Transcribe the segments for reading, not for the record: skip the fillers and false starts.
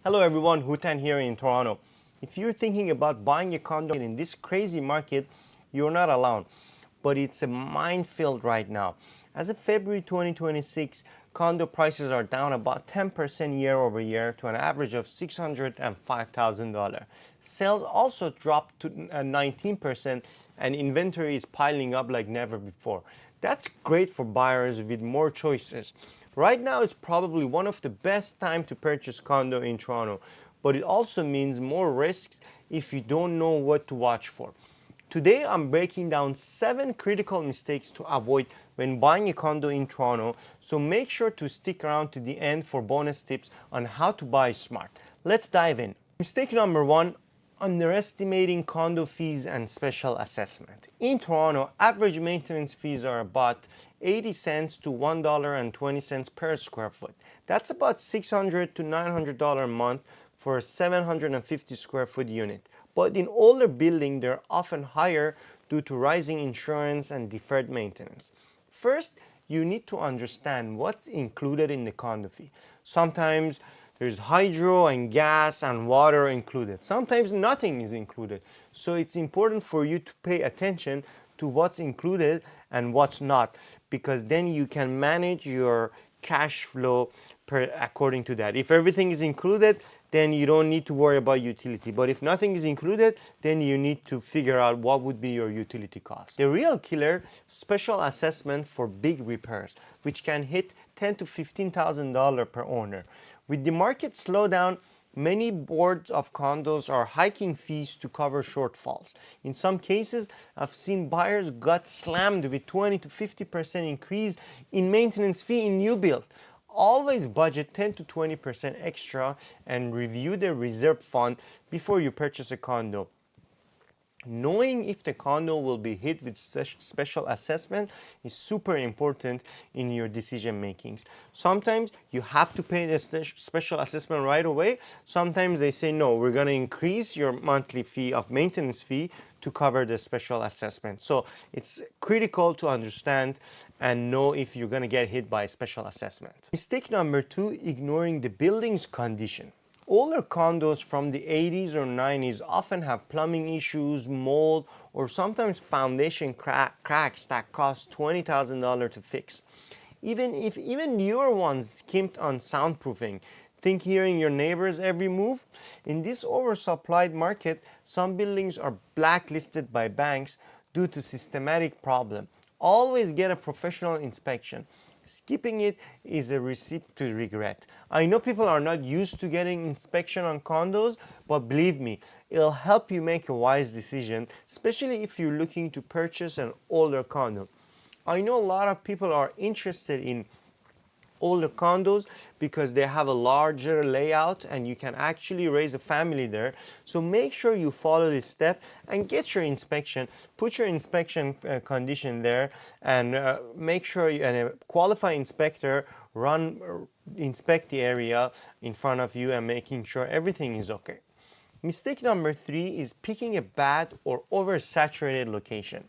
Hello everyone, Houtan here in Toronto. If you're thinking about buying a condo in this crazy market, you're not alone. But it's a minefield right now. As of February 2026, condo prices are down about 10% year over year to an average of $605,000. Sales also dropped to 19% and inventory is piling up like never before. That's great for buyers with more choices. Right now it's probably one of the best time to purchase condo in Toronto, but it also means more risks if you don't know what to watch for. Today I'm breaking down 7 critical mistakes to avoid when buying a condo in Toronto, so make sure to stick around to the end for bonus tips on how to buy smart. Let's dive in. Mistake number 1, underestimating condo fees and special assessment. In Toronto, average maintenance fees are about 80 cents to $1.20 per square foot. That's about $600 to $900 a month for a 750 square foot unit. But in older buildings, they're often higher due to rising insurance and deferred maintenance. First, you need to understand what's included in the condo fee. Sometimes there's hydro and gas and water included. Sometimes nothing is included. So it's important for you to pay attention to what's included and what's not, because then you can manage your cash flow according to that. If everything is included, then you don't need to worry about utility. But if nothing is included, then you need to figure out what would be your utility cost. The real killer, special assessment for big repairs, which can hit $10,000 to $15,000 per owner. With the market slowdown, many boards of condos are hiking fees to cover shortfalls. In some cases, I've seen buyers got slammed with 20 to 50% increase in maintenance fee in new build. Always budget 10 to 20% extra and review the reserve fund before you purchase a condo. Knowing if the condo will be hit with special assessment is super important in your decision makings. Sometimes you have to pay the special assessment right away. Sometimes they say, no, we're going to increase your monthly fee of maintenance fee to cover the special assessment. So it's critical to understand and know if you're going to get hit by a special assessment. Mistake number 2, ignoring the building's condition. Older condos from the 80s or 90s often have plumbing issues, mold, or sometimes foundation cracks that cost $20,000 to fix. Even newer ones skimped on soundproofing. Think hearing your neighbors every move? In this oversupplied market, some buildings are blacklisted by banks due to systematic problem. Always get a professional inspection. Skipping it is a recipe to regret. I know people are not used to getting inspection on condos, but believe me, it'll help you make a wise decision, especially if you're looking to purchase an older condo. I know a lot of people are interested in older condos because they have a larger layout and you can actually raise a family there. So make sure you follow this step and get your inspection. Put your inspection condition there and make sure a qualified inspector inspect the area in front of you and making sure everything is okay. Mistake number 3 is picking a bad or oversaturated location.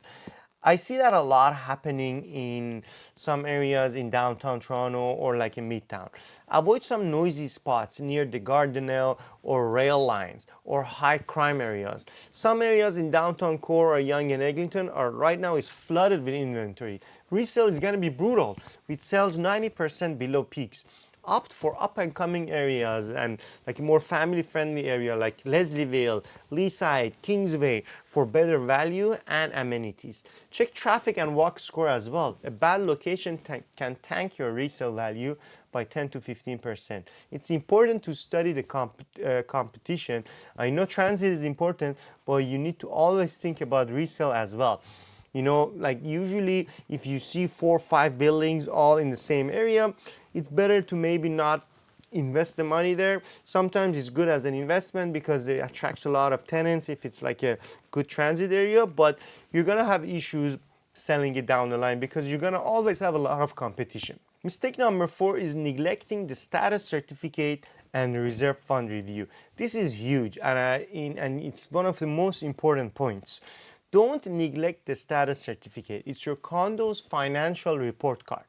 I see that a lot happening in some areas in downtown Toronto or like in Midtown. Avoid some noisy spots near the Gardinal or rail lines or high crime areas. Some areas in downtown core or Yonge and Eglinton are right now is flooded with inventory. Resale is going to be brutal with sales 90% below peaks. Opt for up and coming areas and like a more family friendly area like Leslieville, Leaside, Kingsway for better value and amenities. Check traffic and walk score as well. A bad location can tank your resale value by 10 to 15%. It's important to study the competition. I know transit is important, but you need to always think about resale as well. You know, like usually if you see 4 or 5 buildings all in the same area, it's better to maybe not invest the money there. Sometimes it's good as an investment because it attracts a lot of tenants if it's like a good transit area, but you're gonna have issues selling it down the line because you're gonna always have a lot of competition. Mistake number 4 is neglecting the status certificate and the reserve fund review. This is huge and it's one of the most important points. Don't neglect the status certificate. It's your condo's financial report card.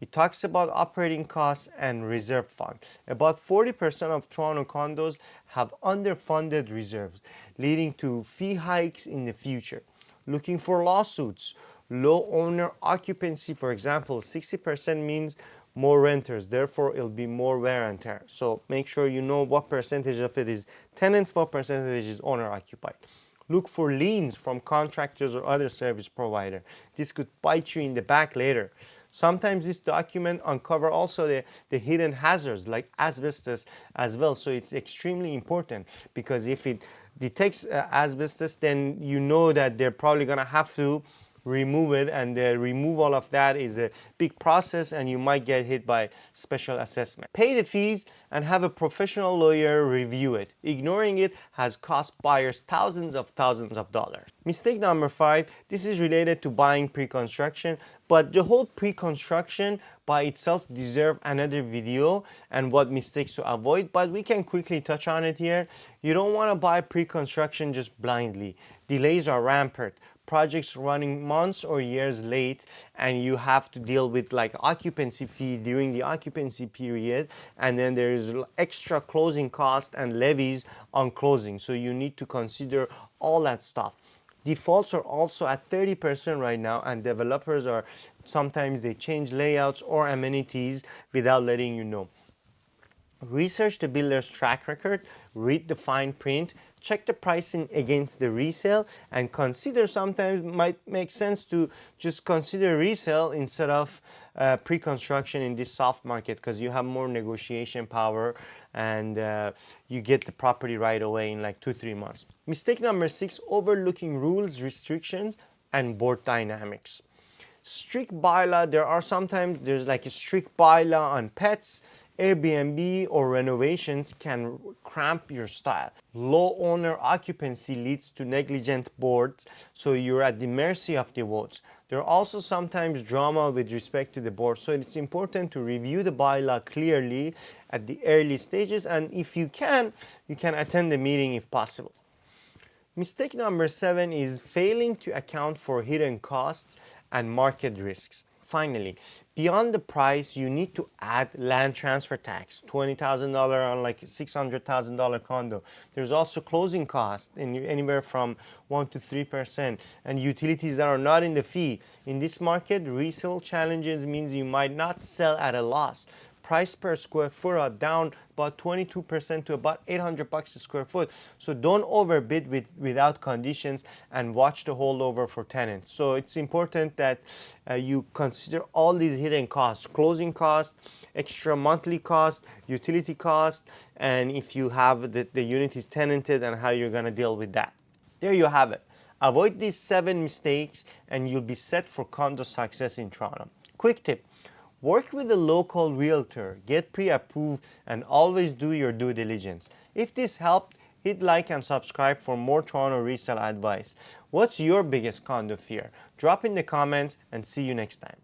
It talks about operating costs and reserve fund. About 40% of Toronto condos have underfunded reserves, leading to fee hikes in the future. Looking for lawsuits. Low owner occupancy, for example, 60% means more renters, therefore it'll be more wear and tear. So make sure you know what percentage of it is tenants, what percentage is owner occupied. Look for liens from contractors or other service provider. This could bite you in the back later. Sometimes this document uncover also the hidden hazards like asbestos as well. So it's extremely important, because if it detects asbestos, then you know that they're probably gonna have to remove it, and the removal of that is a big process, and you might get hit by special assessment. Pay the fees and have a professional lawyer review it. Ignoring it has cost buyers thousands of dollars. Mistake number 5, this is related to buying pre-construction, but the whole pre-construction by itself deserve another video and what mistakes to avoid, but we can quickly touch on it here. You don't want to buy pre-construction just blindly. Delays are rampant. Projects running months or years late, and you have to deal with like occupancy fee during the occupancy period, and then there is extra closing cost and levies on closing, so you need to consider all that stuff. Defaults are also at 30% right now, and developers are sometimes they change layouts or amenities without letting you know. Research the builder's track record, read the fine print, check the pricing against the resale, and consider, sometimes might make sense to just consider resale instead of pre-construction in this soft market, because you have more negotiation power and you get the property right away in like 2-3 months. Mistake number 6, overlooking rules, restrictions, and board dynamics. Strict bylaw, there's like a strict bylaw on pets. Airbnb or renovations can cramp your style. Low owner occupancy leads to negligent boards, so you're at the mercy of the votes. There are also sometimes drama with respect to the board, so it's important to review the bylaw clearly at the early stages, and if you can attend the meeting if possible. Mistake number 7 is failing to account for hidden costs and market risks. Finally, beyond the price, you need to add land transfer tax, $20,000 on like a $600,000 condo. There's also closing costs anywhere from 1 to 3%, and utilities that are not in the fee. In this market, resale challenges means you might not sell at a loss. Price per square foot are down about 22% to about $800 a square foot. So don't overbid without conditions, and watch the holdover for tenants. So it's important that you consider all these hidden costs: closing costs, extra monthly cost, utility cost, and if you have the unit is tenanted, and how you're going to deal with that. There you have it. Avoid these 7 mistakes and you'll be set for condo success in Toronto. Quick tip: work with a local realtor, get pre-approved, and always do your due diligence. If this helped, hit like and subscribe for more Toronto resale advice. What's your biggest condo fear? Drop in the comments, and see you next time.